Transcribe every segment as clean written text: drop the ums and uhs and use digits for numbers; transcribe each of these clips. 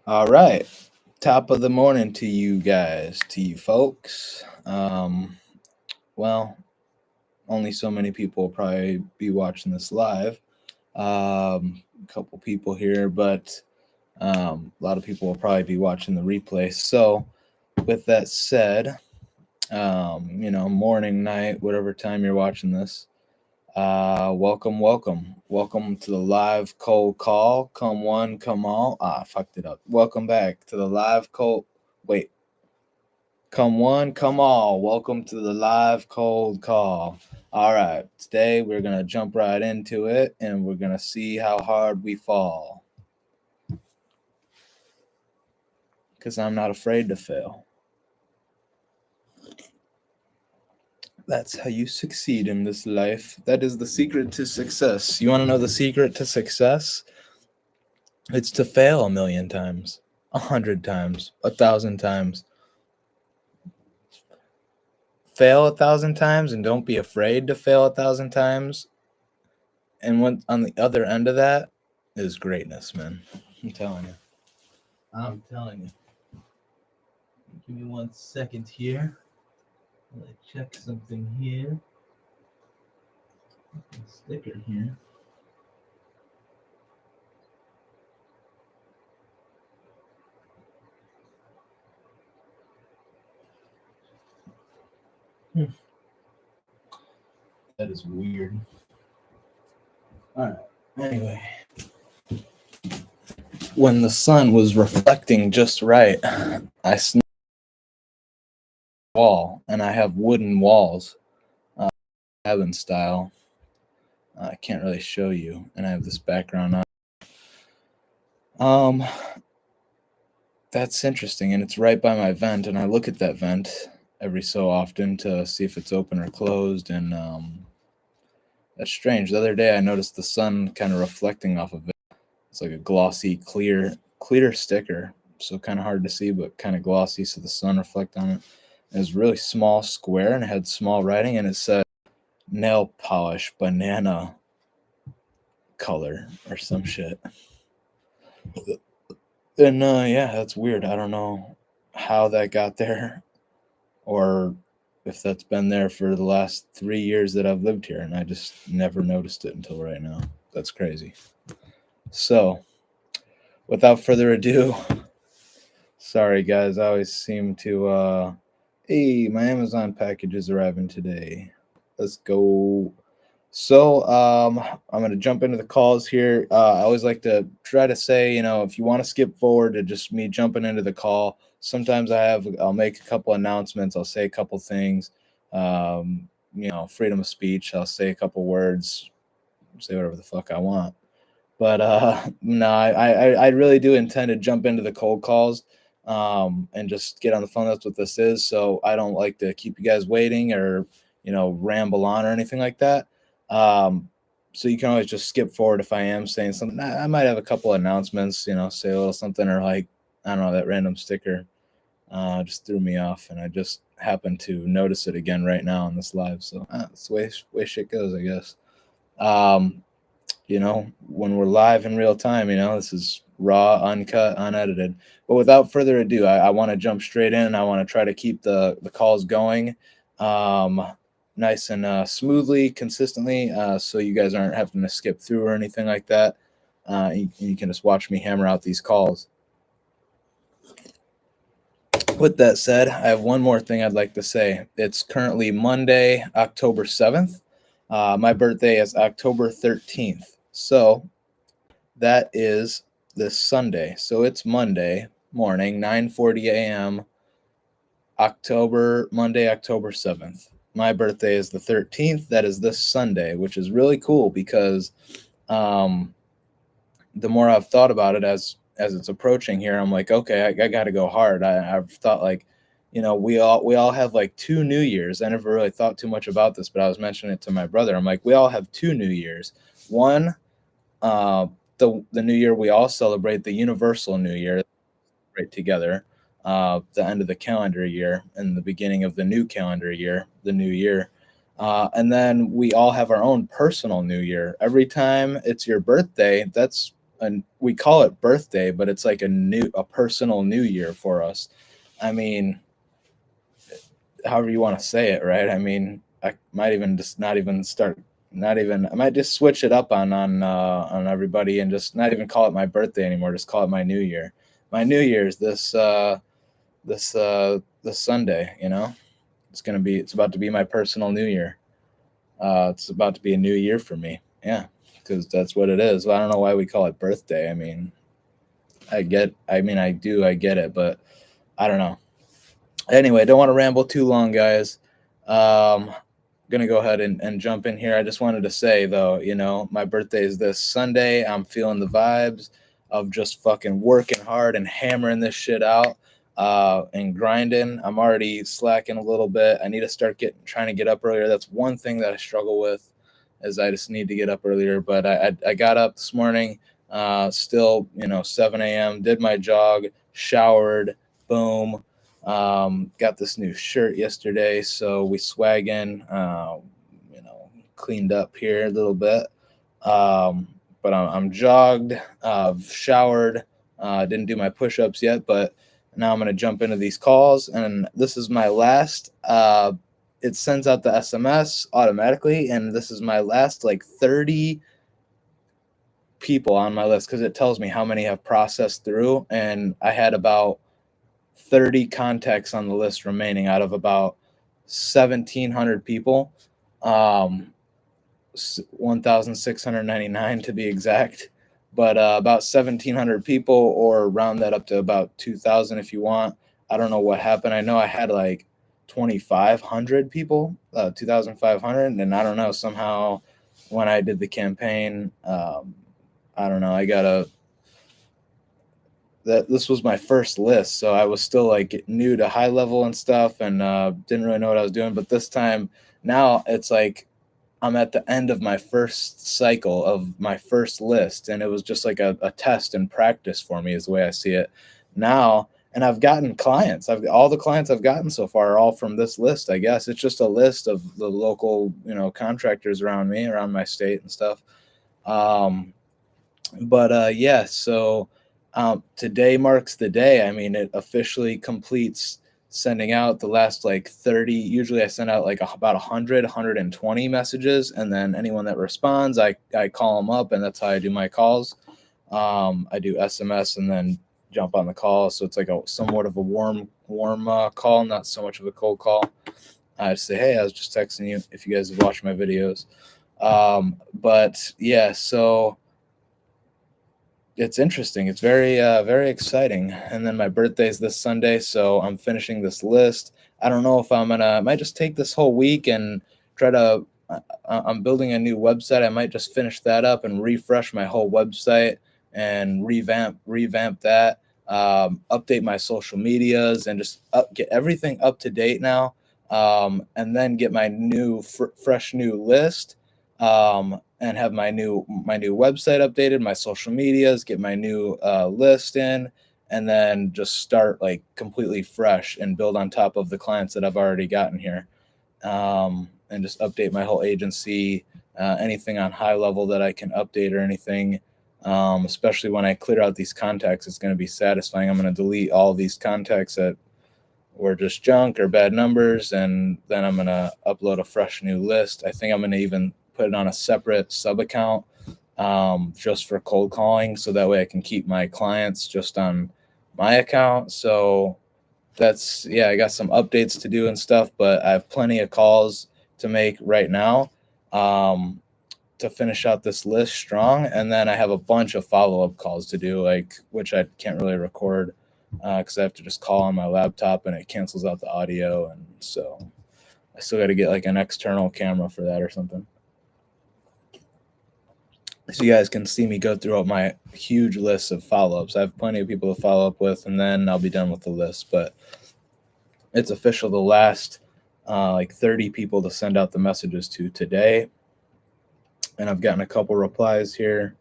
All right. Top of the morning to you guys, to you folks. Well, only so many people will probably be watching this live. A couple people here, but a lot of people will probably be watching the replay. So, with that said, morning, night, whatever time you're watching this, welcome to the live cold call. Come one, come all. Fucked it up. Welcome back to the live cold. Wait, come one, come all. Welcome to the live cold call. All right, today we're gonna jump right into it, and we're gonna see how hard we fall. Because I'm not afraid to fail. That's how you succeed in this life. That is the secret to success. You want to know the secret to success? It's to fail a million times, 100 times, 1,000 times. Fail 1,000 times and don't be afraid to fail 1,000 times. And when on the other end of that is greatness, man. I'm telling you. Give me 1 second here. Let me check something here. Sticker here. That is weird. All right. Anyway, when the sun was reflecting just right, I snuck a wall, and I have wooden walls, cabin style. I can't really show you, and I have this background on. That's interesting, and it's right by my vent, and I look at that vent every so often to see if it's open or closed, and that's strange. The other day I noticed the sun kind of reflecting off of it. It's like a glossy, clear sticker, so kind of hard to see, but kind of glossy, so the sun reflect on it. It was really small, square, and it had small writing, and it said nail polish banana color or some shit. And yeah, that's weird. I don't know how that got there, or if that's been there for the last 3 years that I've lived here, and I just never noticed it until right now. That's crazy. So, without further ado, sorry guys, I always seem to hey, my Amazon package is arriving today. Let's go. So I'm gonna jump into the calls here. I always like to try to say, if you want to skip forward to just me jumping into the call. Sometimes I'll make a couple announcements. I'll say a couple things. Freedom of speech. I'll say a couple words. Say whatever the fuck I want. But no, I really do intend to jump into the cold calls and just get on the phone. That's what this is. So I don't like to keep you guys waiting or ramble on or anything like that. So you can always just skip forward if I am saying something. I might have a couple announcements, say a little something, or like, I don't know, that random sticker just threw me off, and I just happened to notice it again right now on this live. So that's the way shit goes, I guess. When we're live in real time, this is raw, uncut, unedited. But without further ado, I want to jump straight in. I want to try to keep the calls going nice and smoothly, consistently, so you guys aren't having to skip through or anything like that. You can just watch me hammer out these calls. With that said, I have one more thing I'd like to say. It's currently Monday, October 7th. My birthday is October 13th. So that is this Sunday. So it's Monday morning, 9:40 a.m., Monday, October 7th. My birthday is the 13th. That is this Sunday, which is really cool because the more I've thought about it as it's approaching here, I'm like, okay, I got to go hard. I've thought like, we all have like 2 New Years. I never really thought too much about this, but I was mentioning it to my brother. I'm like, we all have 2 New Years. One, the New Year we all celebrate, the Universal New Year, right together. The end of the calendar year and the beginning of the new calendar year, the new year. And then we all have our own personal New Year. Every time it's your birthday, that's we call it birthday, but it's like a personal new year for us. I mean, however you want to say it, right? I mean, I might even just not even start, not even, I might just switch it up on everybody and just not even call it my birthday anymore. Just call it my new year. My new year's this Sunday. You know, it's about to be my personal new year. It's about to be a new year for me. Yeah, because that's what it is. I don't know why we call it birthday. I mean, I get. I mean, I get it, but I don't know. Anyway, don't want to ramble too long, guys. Gonna go ahead and jump in here. I just wanted to say though, you know, my birthday is this Sunday. I'm feeling the vibes of just fucking working hard and hammering this shit out and grinding. I'm already slacking a little bit. I need to start trying to get up earlier. That's one thing that I struggle with, is I just need to get up earlier. But I got up this morning, still, you know, 7 a.m. Did my jog, showered, boom. Got this new shirt yesterday, so we swagging, you know, cleaned up here a little bit. But I'm jogged, showered, didn't do my push-ups yet, but now I'm going to jump into these calls, and this is my last, it sends out the SMS automatically, and this is my last like 30 people on my list, because it tells me how many have processed through, and I had about 30 contacts on the list remaining out of about 1,700 people, 1,699 to be exact, but about 1,700 people, or round that up to about 2,000 if you want. I don't know what happened. I know I had like 2,500 people, 2,500, and I don't know, somehow when I did the campaign, I don't know, I got a that this was my first list, so I was still like new to high level and stuff, and didn't really know what I was doing. But this time, now it's like I'm at the end of my first cycle of my first list, and it was just like a test and practice for me, is the way I see it now. And I've gotten clients. All the clients I've gotten so far are all from this list. I guess it's just a list of the local, you know, contractors around me, around my state and stuff. But yeah, so today marks the day. I mean, it officially completes sending out the last like 30. Usually I send out like about 100, 120 messages, and then anyone that responds, I call them up, and that's how I do my calls. I do SMS and then jump on the call. So it's like a somewhat of a warm call, not so much of a cold call. I just say, hey, I was just texting you if you guys have watched my videos. But yeah, so it's interesting. It's very exciting. And then my birthday is this Sunday, so I'm finishing this list. I don't know if I might just take this whole week and try to. I'm building a new website. I might just finish that up and refresh my whole website and revamp that. Update my social medias and just get everything up to date now. And then get my new fresh new list. And have my new website updated, my social medias, get my new list in, and then just start like completely fresh and build on top of the clients that I've already gotten here, and just update my whole agency, anything on high level that I can update or anything. Especially when I clear out these contacts, it's going to be satisfying. I'm going to delete all these contacts that were just junk or bad numbers, and then I'm going to upload a fresh new list. I think I'm going to even put it on a separate sub account, just for cold calling, so that way I can keep my clients just on my account. So that's, yeah, I got some updates to do and stuff, but I have plenty of calls to make right now, to finish out this list strong. And then I have a bunch of follow-up calls to do, like, which I can't really record because I have to just call on my laptop and it cancels out the audio. And so I still got to get like an external camera for that or something, so you guys can see me go through my huge list of follow-ups. I have plenty of people to follow up with, and then I'll be done with the list. But it's official, the last like 30 people to send out the messages to today, and I've gotten a couple replies here.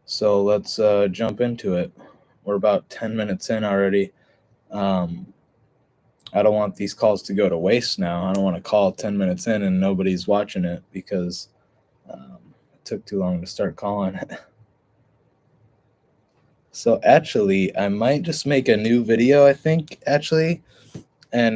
So let's jump into it. We're about 10 minutes in already. I don't want these calls to go to waste now. I don't want to call 10 minutes in and nobody's watching it because it took too long to start calling. So actually, I might just make a new video, I think, actually, and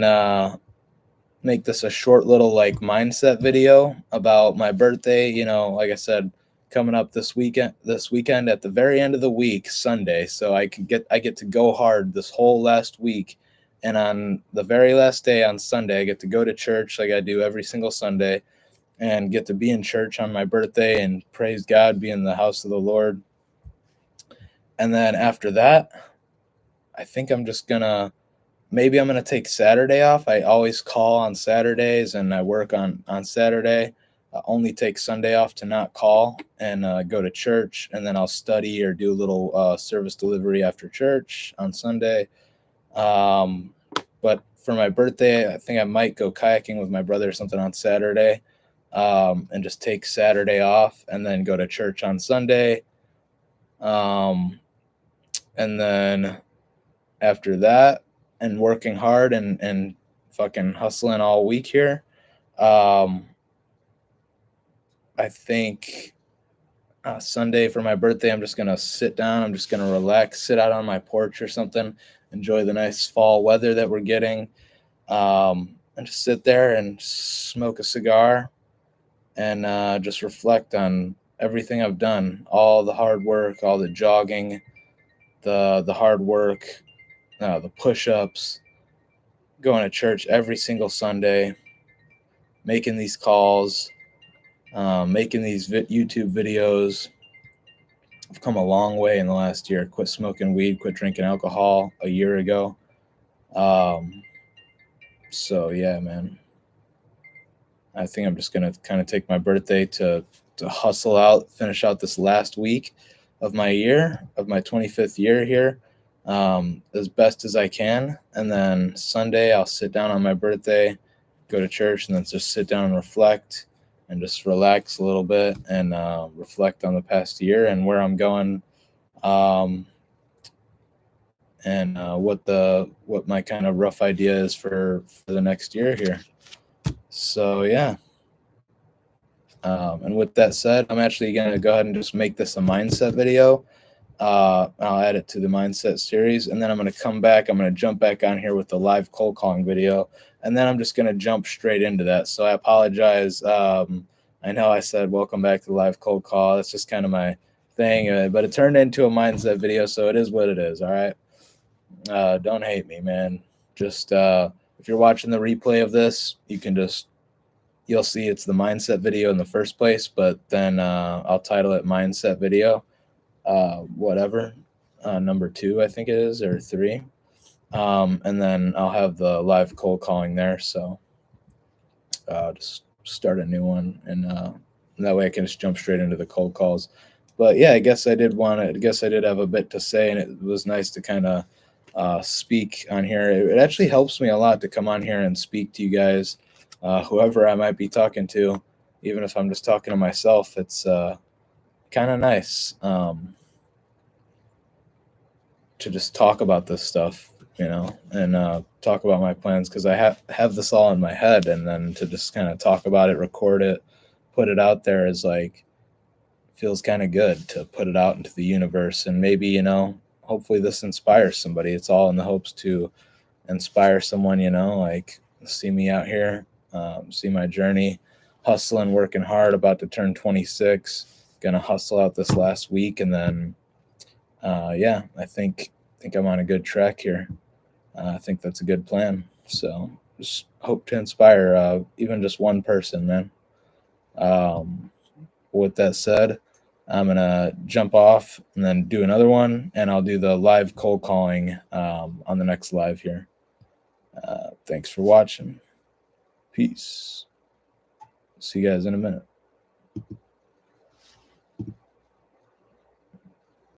make this a short little like mindset video about my birthday. You know, like I said, coming up this weekend at the very end of the week, Sunday. So I get to go hard this whole last week. And on the very last day on Sunday, I get to go to church like I do every single Sunday and get to be in church on my birthday and praise God, be in the house of the Lord. And then after that, I think I'm just gonna maybe I'm gonna take Saturday off. I always call on Saturdays and I work on Saturday. I only take Sunday off to not call and go to church, and then I'll study or do a little service delivery after church on Sunday. Um, but for my birthday, I think I might go kayaking with my brother or something on Saturday, and just take Saturday off and then go to church on Sunday. Um, and then after that, and working hard and fucking hustling all week here, um, I think Sunday for my birthday, I'm just gonna sit down. I'm just gonna relax, sit out on my porch or something, enjoy the nice fall weather that we're getting, and just sit there and smoke a cigar and just reflect on everything I've done, all the hard work, all the jogging, the hard work, the push-ups, going to church every single Sunday, making these calls, making these YouTube videos. I've come a long way in the last year. Quit smoking weed, quit drinking alcohol a year ago. Um, so yeah, man. I think I'm just gonna kind of take my birthday to hustle out, finish out this last week of my year, of my 25th year here, as best as I can. And then Sunday, I'll sit down on my birthday, go to church, and then just sit down and reflect and just relax a little bit and reflect on the past year and where I'm going, um, and what my kind of rough idea is for the next year here. So yeah. And with that said, I'm actually going to go ahead and just make this a mindset video. I'll add it to the mindset series, and then I'm going to come back. I'm going to jump back on here with the live cold calling video, and then I'm just going to jump straight into that. So I apologize. I know I said welcome back to the live cold call. That's just kind of my thing, but it turned into a mindset video, so it is what it is. All right. Don't hate me, man. Just if you're watching the replay of this, you'll see it's the mindset video in the first place, but then I'll title it mindset video, whatever, number 2, I think it is, or 3. And then I'll have the live cold calling there. So just start a new one, and that way I can just jump straight into the cold calls. But yeah, I guess I did have a bit to say, and it was nice to kind of speak on here. It actually helps me a lot to come on here and speak to you guys. Whoever I might be talking to, even if I'm just talking to myself, it's kind of nice to just talk about this stuff, and talk about my plans, because I have this all in my head, and then to just kind of talk about it, record it, put it out there is like, feels kind of good to put it out into the universe, and maybe, hopefully this inspires somebody. It's all in the hopes to inspire someone, like see me out here. See my journey, hustling, working hard, about to turn 26, gonna hustle out this last week, and then yeah, I think I'm on a good track here. I think that's a good plan. So just hope to inspire even just one person, man. With that said, I'm gonna jump off and then do another one, and I'll do the live cold calling on the next live here. Thanks for watching. Peace. See you guys in a minute.